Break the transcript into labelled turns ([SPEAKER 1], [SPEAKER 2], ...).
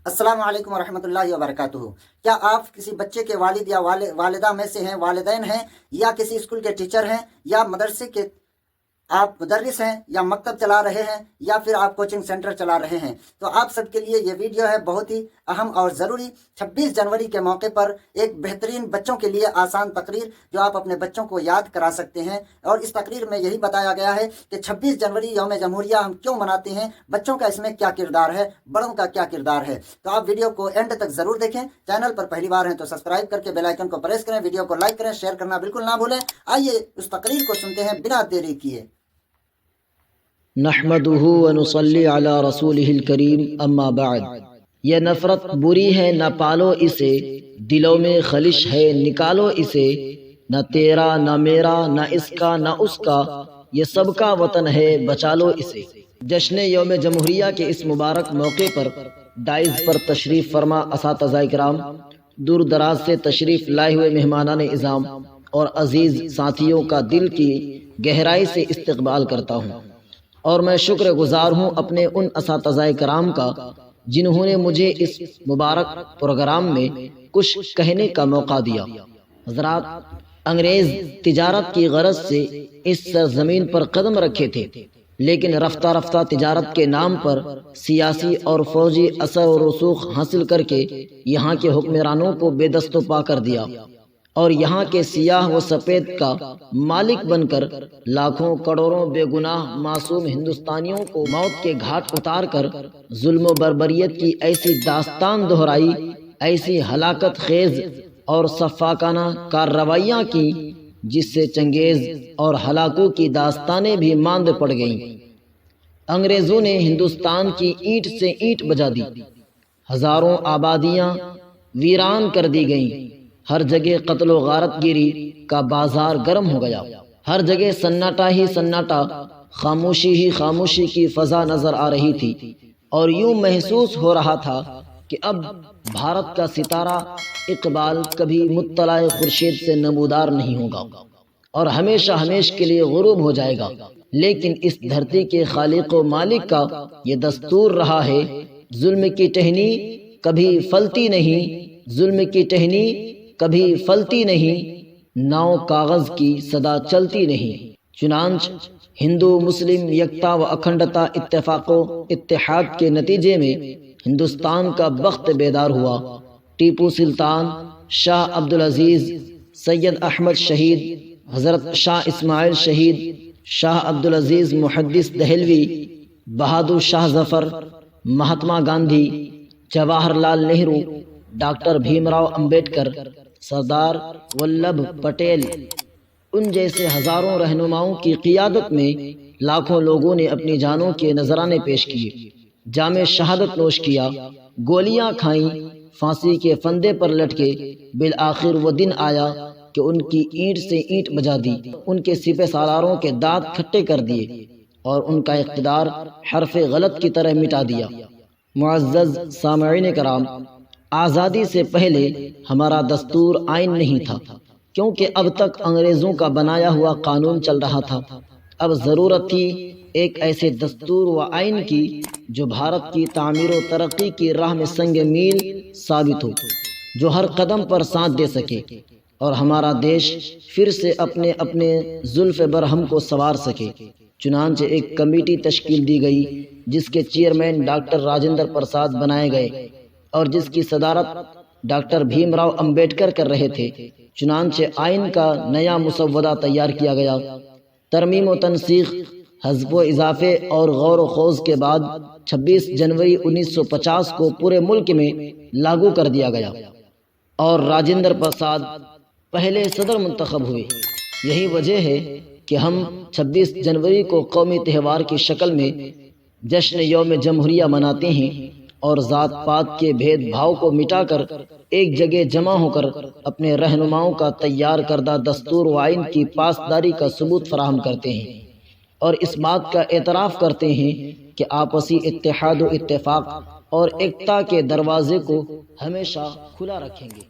[SPEAKER 1] अस्सलाम वालेकुम रहमतुल्लाहि व बरकातुहू। क्या आप किसी बच्चे के वालिद या वालिदा में से हैं, वालिदैन हैं, या किसी स्कूल के टीचर हैं, या मदरसे के आप मुदर्रिस हैं, या मकतब चला रहे हैं, या फिर आप कोचिंग सेंटर चला रहे हैं, तो आप सबके लिए ये वीडियो है बहुत ही अहम और ज़रूरी। 26 जनवरी के मौके पर एक बेहतरीन बच्चों के लिए आसान तकरीर जो आप अपने बच्चों को याद करा सकते हैं। और इस तकरीर में यही बताया गया है कि 26 जनवरी यौम जमहूरिया हम क्यों मनाते हैं, बच्चों का इसमें क्या किरदार है, बड़ों का क्या किरदार है। तो आप वीडियो को एंड तक ज़रूर देखें। चैनल पर पहली बार हैं तो सब्सक्राइब करके बेल आइकन को प्रेस करें, वीडियो को लाइक करें, शेयर करना बिल्कुल ना भूलें। आइए उस तकरीर को सुनते हैं बिना देरी किए।
[SPEAKER 2] नहमदुहु व नुसल्ली अला रसूलिहिल करीम, अम्मा बाद। ये नफरत बुरी है, न पालो इसे, दिलों में खलिश है, निकालो इसे। न तेरा न मेरा न इसका न उसका, ये सबका वतन है, बचा लो इसे। जश्न यौम जमहूरिया के इस मुबारक मौके पर डाइज पर तशरीफ़ फरमा असातिज़ा इकराम, दूर दराज से तशरीफ़ लाए हुए मेहमानान इज़ाम और अजीज़ साथियों का दिल की गहराई से इस्तकबाल करता हूँ। और मैं शुक्रगुजार हूँ अपने उन असातिज़ा कराम का जिन्होंने मुझे इस मुबारक प्रोग्राम में कुछ कहने का मौका दिया। हज़रात, अंग्रेज़ तिजारत की गरज से इस सरज़मीन पर कदम रखे थे, लेकिन रफ्ता रफ्ता तिजारत के नाम पर सियासी और फौजी असर और रसूख हासिल करके यहाँ के हुक्मरानों को बेदस्तो पा कर दिया और यहाँ के सियाह व सफ़ेद का मालिक बनकर लाखों करोड़ों बेगुनाह मासूम हिंदुस्तानियों को मौत के घाट उतार कर जुल्म बर्बरियत की ऐसी दास्तान दोहराई, ऐसी हलाकत खेज और सफ़ाकाना कार्रवाइयाँ की जिससे चंगेज और हलाकों की दास्तानें भी मांद पड़ गईं। अंग्रेज़ों ने हिंदुस्तान की ईंट से ईंट बजा दी, हजारों आबादियाँ वीरान कर दी गईं। हर जगह कत्ल व गारत गिरी का बाजार गर्म हो गया। हर जगह सन्नाटा ही सन्नाटा, खामोशी ही खामोशी की फजा नजर आ रही थी और यूं महसूस हो रहा था कि अब भारत का सितारा इकबाल कभी मुत्तलाए खुर्शीद से नमूदार नहीं होगा और हमेशा हमेश के लिए गुरूब हो जाएगा। लेकिन इस धरती के खालिक व मालिक का ये दस्तूर रहा है, जुल्म की टहनी कभी फलती नहीं, जुल्म की टहनी कभी फलती नहीं, नाव कागज की सदा चलती नहीं। चुनांच हिंदू मुस्लिम यकता व अखंडता इत्तेफाको इत्तेहाद के नतीजे में हिंदुस्तान का बख्त बेदार हुआ। टीपू सुल्तान, शाह अब्दुल अजीज, सैयद अहमद शहीद, हजरत शाह इस्माइल शहीद, शाह अब्दुल अजीज मुहद्दिस दहलवी, बहादुर शाह जफर, महात्मा गांधी, जवाहरलाल नेहरू, डॉक्टर भीमराव अंबेडकर, सरदार वल्लभ पटेल, उन जैसे हजारों रहनुमाओं की क़ियादत में लाखों लोगों ने अपनी जानों के नजराने पेश किए, जामे शहादत नोश किया, गोलियां खाईं, फांसी के फंदे पर लटके। बिल आखिर वो दिन आया कि उनकी ईंट से ईंट बजा दी, उनके सिपह सालारों के दांत खट्टे कर दिए और उनका इख्तिदार हरफ़े गलत की तरह मिटा दिया। मुअज़्ज़ज़ सामईन कराम, आज़ादी से पहले हमारा दस्तूर आइन नहीं था, क्योंकि अब तक अंग्रेज़ों का बनाया हुआ कानून चल रहा था। अब ज़रूरत थी एक ऐसे दस्तूर व आइन की जो भारत की तामीर व तरक्की की राह में संग मील साबित हो, जो हर कदम पर साथ दे सके और हमारा देश फिर से अपने अपने जुल्फ़ बरहम को संवार सके। चुनांचे एक कमेटी तश्कील दी गई जिसके चेयरमैन डॉक्टर राजेंद्र प्रसाद बनाए गए और जिसकी सदारत डॉक्टर भीमराव अंबेडकर कर रहे थे। चुनांचे आइन का नया मुसव्वदा तैयार किया गया। तरमीम व तनसीख, हज़्फ़ व इजाफ़े और गौर व खोज के बाद 26 जनवरी 1950 को पूरे मुल्क में लागू कर दिया गया और राजेंद्र प्रसाद पहले सदर मुंतखब हुए। यही वजह है कि हम 26 जनवरी को कौमी त्यौहार की शक्ल में जश्न यौम जमहूरिया मनाते हैं और ज़ात पात के भेदभाव को मिटाकर एक जगह जमा होकर अपने रहनुमाओं का तैयार करदा दस्तूर व आइन की पासदारी का सबूत फराहम करते हैं और इस बात का एतराफ़ करते हैं कि आपसी इत्तेहाद व इत्तेफाक और एकता के दरवाजे को हमेशा खुला रखेंगे।